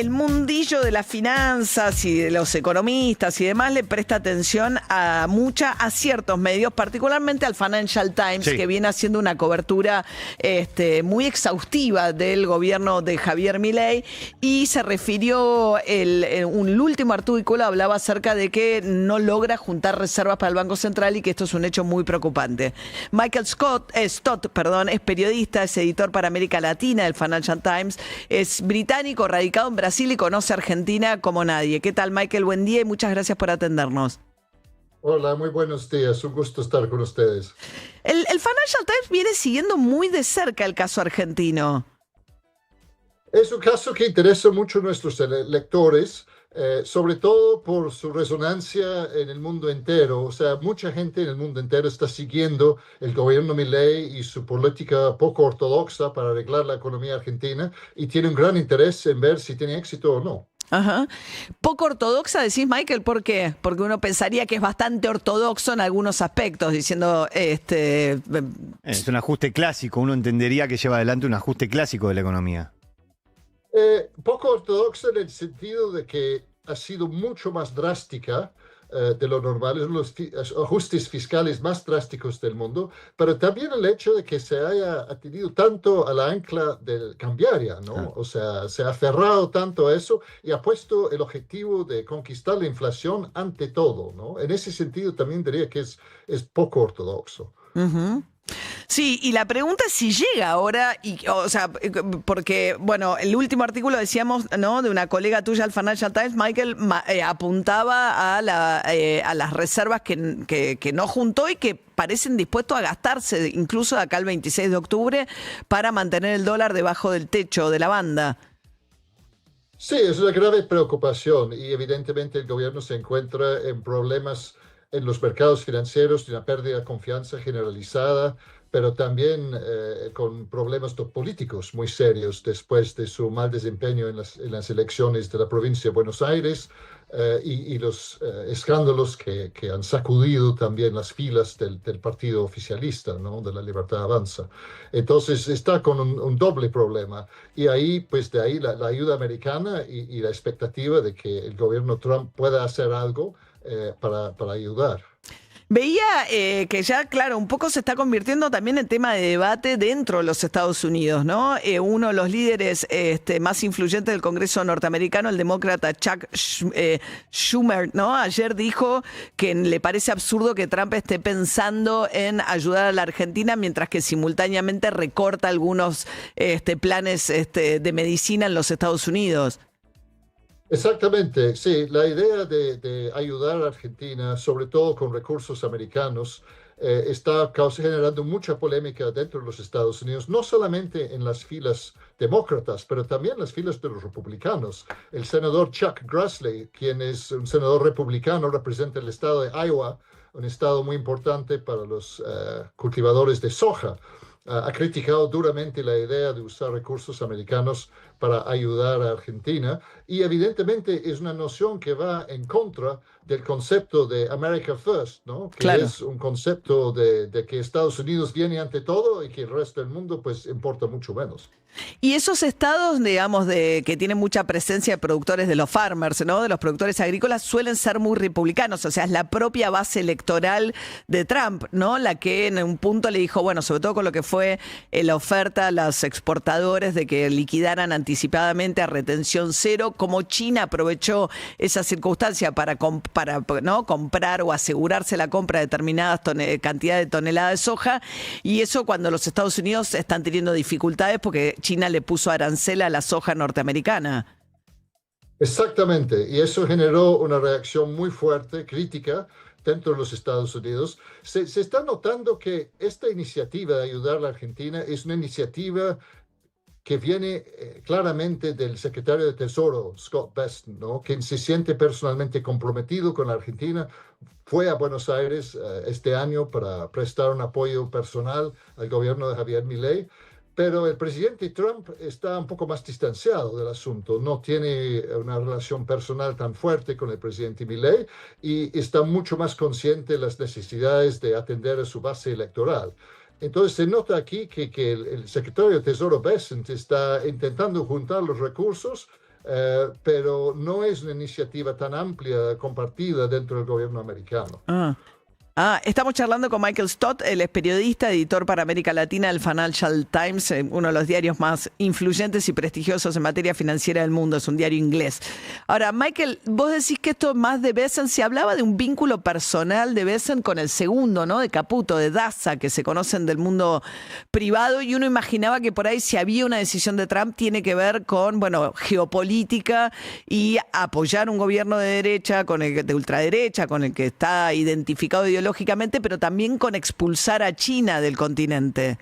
el mundillo de las finanzas y de los economistas y demás le presta atención a ciertos medios, particularmente al Financial Times, Sí. que viene haciendo una cobertura muy exhaustiva del gobierno de Javier Milei, y se refirió, un último artículo hablaba acerca de que no logra juntar reservas para el Banco Central y que esto es un hecho muy preocupante. Michael Stott, es periodista, es editor para América Latina del Financial Times, es británico, radicado en Brasil y conoce Argentina como nadie. ¿Qué tal, Michael? Buen día y muchas gracias por atendernos. Hola, muy buenos días. Un gusto estar con ustedes. El Financial Times viene siguiendo muy de cerca el caso argentino. Es un caso que interesa mucho a nuestros lectores, sobre todo por su resonancia en el mundo entero. O sea, mucha gente en el mundo entero está siguiendo el gobierno Milei y su política poco ortodoxa para arreglar la economía argentina y tiene un gran interés en ver si tiene éxito o no. Ajá. Poco ortodoxa, decís, Michael, ¿por qué? Porque uno pensaría que es bastante ortodoxo en algunos aspectos, diciendo... Es un ajuste clásico, uno entendería que lleva adelante un ajuste clásico de la economía. Poco ortodoxa en el sentido de que ha sido mucho más drástica de lo normal, es los ajustes fiscales más drásticos del mundo, pero también el hecho de que se haya atenido tanto a la ancla del cambiaria, ¿no? Ah. O sea, se ha aferrado tanto a eso y ha puesto el objetivo de conquistar la inflación ante todo, ¿no? En ese sentido también diría que es poco ortodoxo. Uh-huh. Sí, y la pregunta es si llega ahora, o sea, porque, bueno, el último artículo decíamos, ¿no?, de una colega tuya al Financial Times, Michael, apuntaba a las reservas que no juntó y que parecen dispuestos a gastarse, incluso de acá al 26 de octubre, para mantener el dólar debajo del techo de la banda. Sí, es una grave preocupación y evidentemente el gobierno se encuentra en problemas en los mercados financieros, de una pérdida de confianza generalizada, pero también con problemas políticos muy serios después de su mal desempeño en las elecciones de la provincia de Buenos Aires y los escándalos que han sacudido también las filas del partido oficialista, ¿no?, de la Libertad Avanza. Entonces está con un doble problema y ahí, pues de ahí la ayuda americana y la expectativa de que el gobierno Trump pueda hacer algo para ayudar. Veía que ya, claro, un poco se está convirtiendo también en tema de debate dentro de los Estados Unidos, ¿no? Uno de los líderes más influyentes del Congreso norteamericano, el demócrata Chuck Schumer, ¿no?, ayer dijo que le parece absurdo que Trump esté pensando en ayudar a la Argentina mientras que simultáneamente recorta algunos planes de medicina en los Estados Unidos. Exactamente, sí, la idea de ayudar a la Argentina, sobre todo con recursos americanos, está generando mucha polémica dentro de los Estados Unidos, no solamente en las filas demócratas, pero también en las filas de los republicanos. El senador Chuck Grassley, quien es un senador republicano, representa el estado de Iowa, un estado muy importante para los cultivadores de soja. Ha criticado duramente la idea de usar recursos americanos para ayudar a Argentina y evidentemente es una noción que va en contra del concepto de America First, ¿no?, que claro, es un concepto de que Estados Unidos viene ante todo y que el resto del mundo pues importa mucho menos. Y esos estados, digamos, que tienen mucha presencia de productores de los farmers, ¿no?, de los productores agrícolas, suelen ser muy republicanos. O sea, es la propia base electoral de Trump, ¿no?, la que en un punto le dijo, bueno, sobre todo con lo que fue la oferta a los exportadores de que liquidaran anticipadamente a retención cero, como China aprovechó esa circunstancia para ¿no?, comprar o asegurarse la compra de determinadas cantidades de toneladas de soja. Y eso cuando los Estados Unidos están teniendo dificultades porque China le puso arancel a la soja norteamericana. Exactamente, y eso generó una reacción muy fuerte, crítica, dentro de los Estados Unidos. Se está notando que esta iniciativa de ayudar a la Argentina es una iniciativa que viene claramente del secretario de Tesoro, Scott Bessent, ¿no?, quien se siente personalmente comprometido con la Argentina. Fue a Buenos Aires este año para prestar un apoyo personal al gobierno de Javier Milei. Pero el presidente Trump está un poco más distanciado del asunto, no tiene una relación personal tan fuerte con el presidente Milei y está mucho más consciente de las necesidades de atender a su base electoral. Entonces se nota aquí que el secretario de Tesoro Bessent está intentando juntar los recursos pero no es una iniciativa tan amplia, compartida dentro del gobierno americano. Estamos charlando con Michael Stott, él es periodista, editor para América Latina del Financial Times, uno de los diarios más influyentes y prestigiosos en materia financiera del mundo, es un diario inglés. Ahora, Michael, vos decís que esto más de Bessent, se hablaba de un vínculo personal de Bessent con el segundo, ¿no? De Caputo, de Daza, que se conocen del mundo privado, y uno imaginaba que por ahí si había una decisión de Trump tiene que ver con, bueno, geopolítica y apoyar un gobierno de derecha, de ultraderecha, con el que está identificado ideológicamente, pero también con expulsar a China del continente.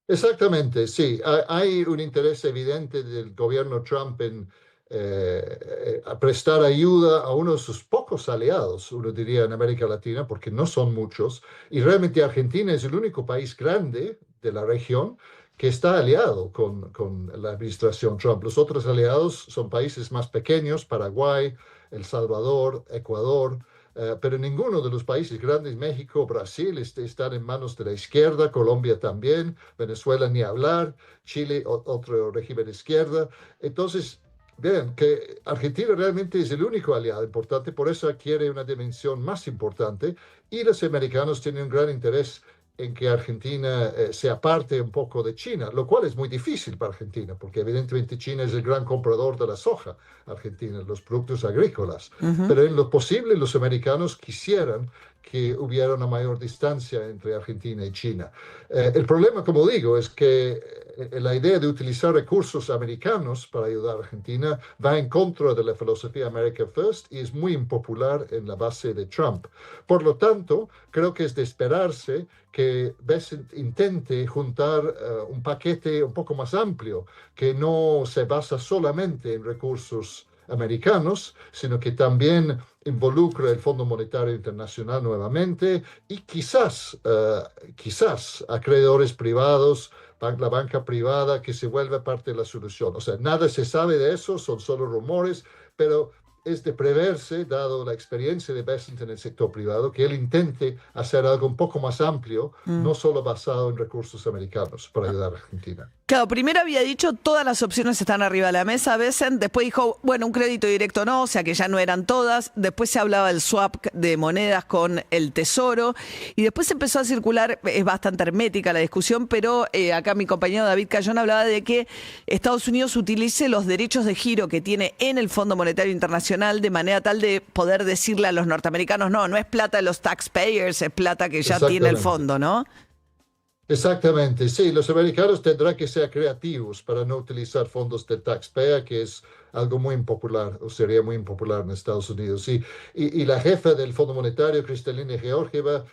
Exactamente, sí. Hay un interés evidente del gobierno Trump en prestar ayuda a uno de sus pocos aliados, uno diría, en América Latina, porque no son muchos. Y realmente Argentina es el único país grande de la región que está aliado con la administración Trump. Los otros aliados son países más pequeños, Paraguay, El Salvador, Ecuador. Pero ninguno de los países grandes, México, Brasil, están en manos de la izquierda, Colombia también, Venezuela ni hablar, Chile, otro régimen de izquierda. Entonces, vean que Argentina realmente es el único aliado importante, por eso adquiere una dimensión más importante, y los americanos tienen un gran interés en que Argentina se aparte un poco de China, lo cual es muy difícil para Argentina, porque evidentemente China es el gran comprador de la soja argentina, los productos agrícolas. Pero en lo posible los americanos quisieran que hubiera una mayor distancia entre Argentina y China. El problema, como digo, es que la idea de utilizar recursos americanos para ayudar a Argentina va en contra de la filosofía America First y es muy impopular en la base de Trump. Por lo tanto, creo que es de esperarse que Bessent intente juntar un paquete un poco más amplio, que no se basa solamente en recursos americanos, sino que también involucra el Fondo Monetario Internacional nuevamente y quizás acreedores privados, la banca privada, que se vuelva parte de la solución. O sea, nada se sabe de eso, son solo rumores, pero es de preverse, dado la experiencia de Bessent en el sector privado, que él intente hacer algo un poco más amplio, no solo basado en recursos americanos, para ayudar a Argentina. Claro, primero había dicho todas las opciones están arriba de la mesa, Bessent, después dijo, bueno, un crédito directo no, o sea que ya no eran todas, después se hablaba del swap de monedas con el Tesoro, y después empezó a circular, es bastante hermética la discusión, pero acá mi compañero David Cayón hablaba de que Estados Unidos utilice los derechos de giro que tiene en el Fondo Monetario Internacional de manera tal de poder decirle a los norteamericanos, no es plata de los taxpayers, es plata que ya tiene el fondo, ¿no? Exactamente, sí, los americanos tendrán que ser creativos para no utilizar fondos de taxpayer, que es algo muy impopular, o sería muy impopular en Estados Unidos. Y la jefa del Fondo Monetario, Kristalina Georgieva,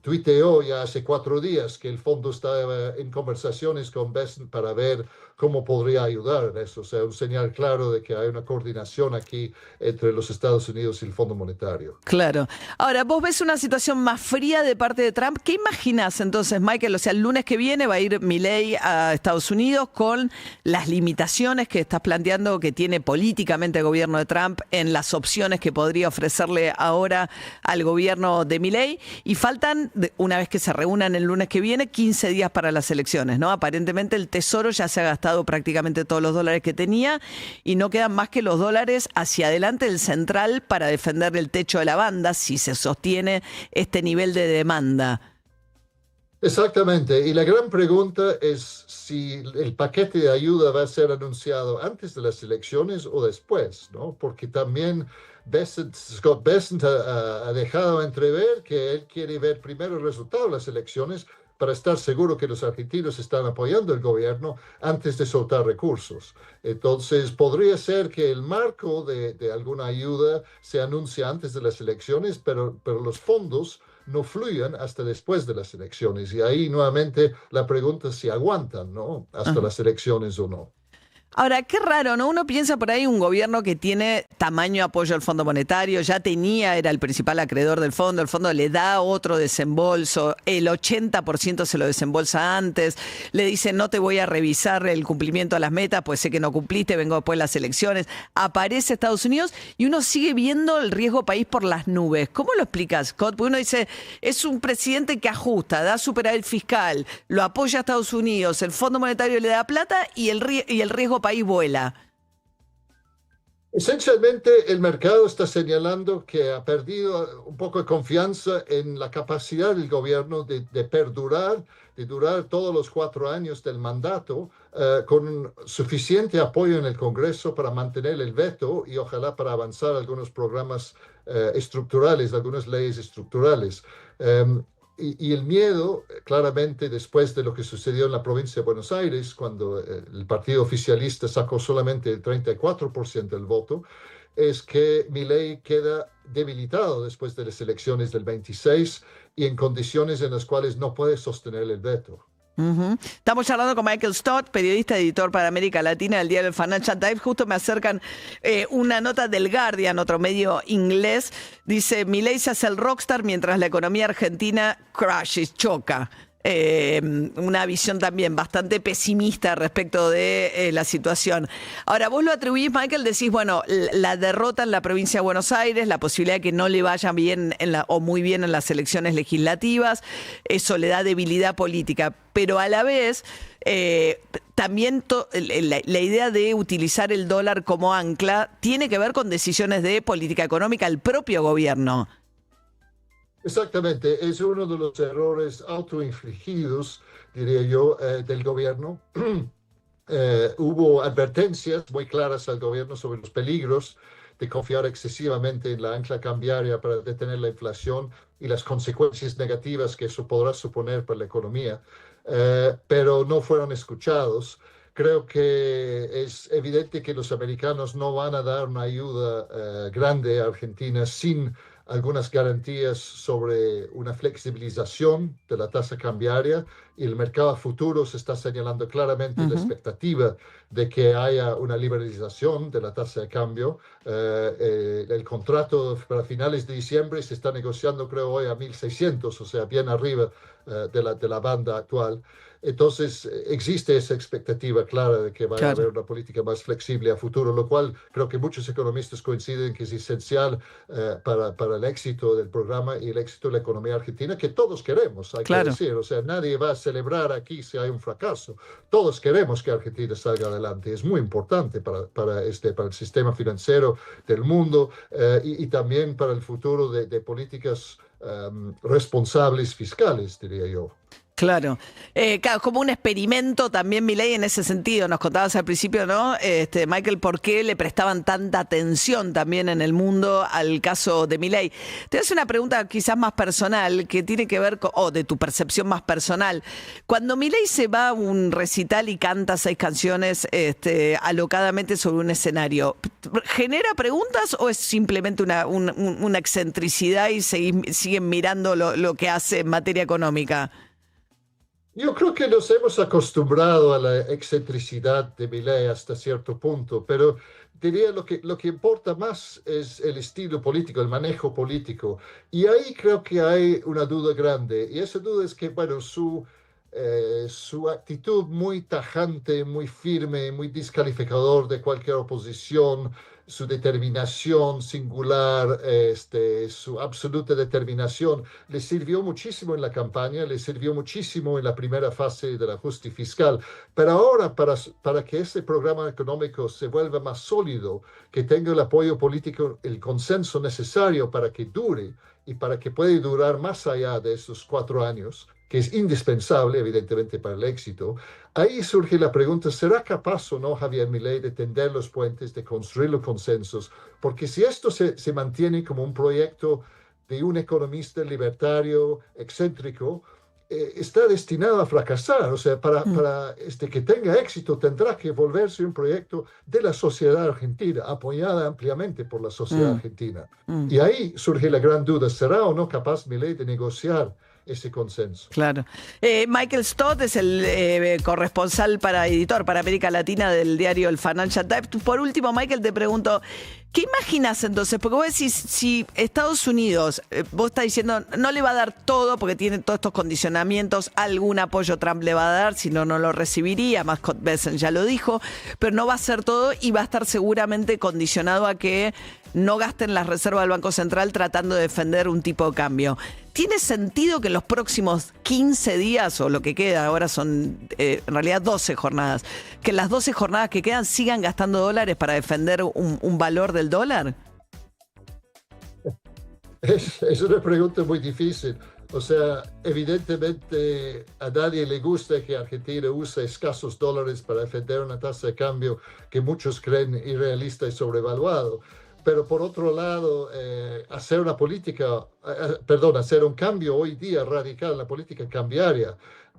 tuiteó ya hace 4 días que el fondo estaba en conversaciones con Bessent para ver cómo podría ayudar en eso. O sea, un señal claro de que hay una coordinación aquí entre los Estados Unidos y el Fondo Monetario. Claro. Ahora, vos ves una situación más fría de parte de Trump. ¿Qué imaginás entonces, Michael? O sea, el lunes que viene va a ir Milei a Estados Unidos con las limitaciones que estás planteando que tiene políticamente el gobierno de Trump en las opciones que podría ofrecerle ahora al gobierno de Milei, y faltan, una vez que se reúnan el lunes que viene, 15 días para las elecciones, ¿no? Aparentemente el Tesoro ya se ha gastado prácticamente todos los dólares que tenía y no quedan más que los dólares hacia adelante del central para defender el techo de la banda si se sostiene este nivel de demanda. Exactamente, y la gran pregunta es si el paquete de ayuda va a ser anunciado antes de las elecciones o después, ¿no? Porque también Scott Bessent ha dejado entrever que él quiere ver primero el resultado de las elecciones para estar seguro que los argentinos están apoyando el gobierno antes de soltar recursos. Entonces, podría ser que el marco de alguna ayuda se anuncie antes de las elecciones, pero los fondos no fluyan hasta después de las elecciones. Y ahí nuevamente la pregunta es si aguantan, ¿no? Hasta las elecciones o no. Ahora, qué raro, ¿no? Uno piensa por ahí un gobierno que tiene tamaño apoyo al Fondo Monetario, ya era el principal acreedor del fondo, el fondo le da otro desembolso, el 80% se lo desembolsa antes, le dice no te voy a revisar el cumplimiento de las metas, pues sé que no cumpliste, vengo después de las elecciones, aparece Estados Unidos y uno sigue viendo el riesgo país por las nubes. ¿Cómo lo explicas, Scott? Porque uno dice, es un presidente que ajusta, da superávit fiscal, lo apoya a Estados Unidos, el Fondo Monetario le da plata y el riesgo país país vuela? Esencialmente, el mercado está señalando que ha perdido un poco de confianza en la capacidad del gobierno de perdurar, de durar todos los 4 años del mandato con suficiente apoyo en el Congreso para mantener el veto y ojalá para avanzar algunos programas estructurales, algunas leyes estructurales. Y el miedo, claramente, después de lo que sucedió en la provincia de Buenos Aires, cuando el partido oficialista sacó solamente el 34% del voto, es que Milei queda debilitado después de las elecciones del 26 y en condiciones en las cuales no puede sostener el veto. Estamos charlando con Michael Stott, periodista, editor para América Latina del diario Financial Times. Justo me acercan una nota del Guardian, otro medio inglés. Dice, Milei se hace el rockstar mientras la economía argentina crashes, choca. Una visión también bastante pesimista respecto de la situación. Ahora, vos lo atribuís, Michael, decís, bueno, la derrota en la provincia de Buenos Aires, la posibilidad de que no le vaya bien o muy bien en las elecciones legislativas, eso le da debilidad política, pero a la vez también la idea de utilizar el dólar como ancla tiene que ver con decisiones de política económica del propio gobierno. Exactamente, es uno de los errores autoinfligidos, diría yo, del gobierno. Hubo advertencias muy claras al gobierno sobre los peligros de confiar excesivamente en la ancla cambiaria para detener la inflación y las consecuencias negativas que eso podrá suponer para la economía, pero no fueron escuchados. Creo que es evidente que los americanos no van a dar una ayuda grande a Argentina sin algunas garantías sobre una flexibilización de la tasa cambiaria y el mercado a futuro se está señalando claramente la expectativa de que haya una liberalización de la tasa de cambio. El contrato para finales de diciembre se está negociando, creo, hoy a 1.600, o sea, bien arriba de la banda actual. Entonces, existe esa expectativa clara de que vaya a haber una política más flexible a futuro, lo cual creo que muchos economistas coinciden que es esencial para el éxito del programa y el éxito de la economía argentina, que todos queremos, hay que decir. O sea, nadie va a celebrar aquí si hay un fracaso. Todos queremos que Argentina salga adelante. Es muy importante para el sistema financiero del mundo y también para el futuro de políticas responsables fiscales, diría yo. Claro, como un experimento también Milei en ese sentido. Nos contabas al principio, ¿no? Michael, ¿por qué le prestaban tanta atención también en el mundo al caso de Milei? Te voy a hacer una pregunta quizás más personal, que tiene que ver con, de tu percepción más personal. Cuando Milei se va a un recital y canta 6 canciones alocadamente sobre un escenario, ¿genera preguntas o es simplemente una excentricidad y siguen mirando lo que hace en materia económica? Yo creo que nos hemos acostumbrado a la excentricidad de Milei hasta cierto punto, pero diría lo que importa más es el estilo político, el manejo político. Y ahí creo que hay una duda grande. Y esa duda es que, bueno, su actitud muy tajante, muy firme, muy descalificador de cualquier oposición, su determinación singular, su absoluta determinación, le sirvió muchísimo en la campaña, le sirvió muchísimo en la primera fase del ajuste fiscal. Pero ahora, para que ese programa económico se vuelva más sólido, que tenga el apoyo político, el consenso necesario para que dure y para que pueda durar más allá de esos 4 años, que es indispensable, evidentemente, para el éxito, ahí surge la pregunta, ¿será capaz o no Javier Milei de tender los puentes, de construir los consensos? Porque si esto se mantiene como un proyecto de un economista libertario, excéntrico, está destinado a fracasar. O sea, para que tenga éxito tendrá que volverse un proyecto de la sociedad argentina, apoyada ampliamente por la sociedad argentina. Y ahí surge la gran duda, ¿será o no capaz Milei de negociar ese consenso? Claro. Michael Stott es el editor para América Latina del diario El Financial Times. Por último, Michael, te pregunto, ¿Qué imaginas entonces? Porque vos decís, si Estados Unidos, vos estás diciendo, no le va a dar todo porque tiene todos estos condicionamientos, algún apoyo Trump le va a dar, si no, no lo recibiría, más Scott Bessent ya lo dijo, pero no va a ser todo y va a estar seguramente condicionado a que no gasten las reservas del Banco Central tratando de defender un tipo de cambio. ¿Tiene sentido que en los próximos 15 días, o lo que queda, ahora son en realidad 12 jornadas, que en las 12 jornadas que quedan sigan gastando dólares para defender un valor del dólar? Es una pregunta muy difícil. O sea, evidentemente a nadie le gusta que Argentina use escasos dólares para defender una tasa de cambio que muchos creen irrealista y sobrevaluado. Pero por otro lado, hacer un cambio hoy día radical en la política cambiaria,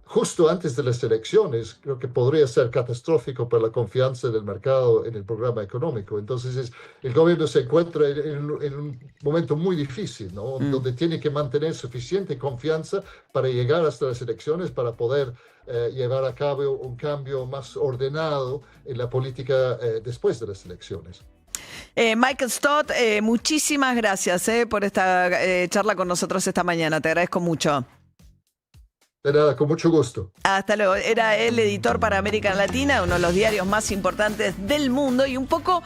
justo antes de las elecciones, creo que podría ser catastrófico para la confianza del mercado en el programa económico. Entonces, el gobierno se encuentra en un momento muy difícil, ¿no? Donde tiene que mantener suficiente confianza para llegar hasta las elecciones, para poder llevar a cabo un cambio más ordenado en la política después de las elecciones. Michael Stott, muchísimas gracias por esta charla con nosotros esta mañana. Te agradezco mucho. De nada, con mucho gusto. Hasta luego. Era el editor para América Latina, uno de los diarios más importantes del mundo y un poco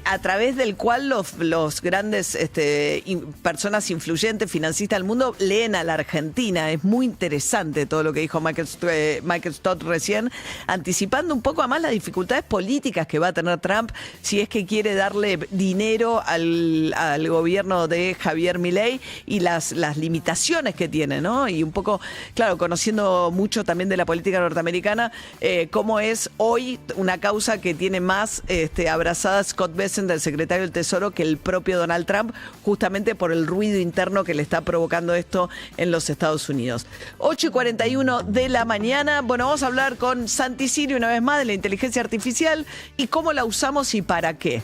a través del cual los grandes personas influyentes, financistas del mundo leen a la Argentina. Es muy interesante todo lo que dijo Michael Stott recién, anticipando un poco además las dificultades políticas que va a tener Trump si es que quiere darle dinero al gobierno de Javier Milei y las limitaciones que tiene, ¿no? Y un poco, claro, conociendo mucho también de la política norteamericana, cómo es hoy una causa que tiene más abrazada Scott Bessent, el secretario del Tesoro, que el propio Donald Trump, justamente por el ruido interno que le está provocando esto en los Estados Unidos. 8:41 de la mañana. Bueno, vamos a hablar con Santi Sirio una vez más de la inteligencia artificial y cómo la usamos y para qué.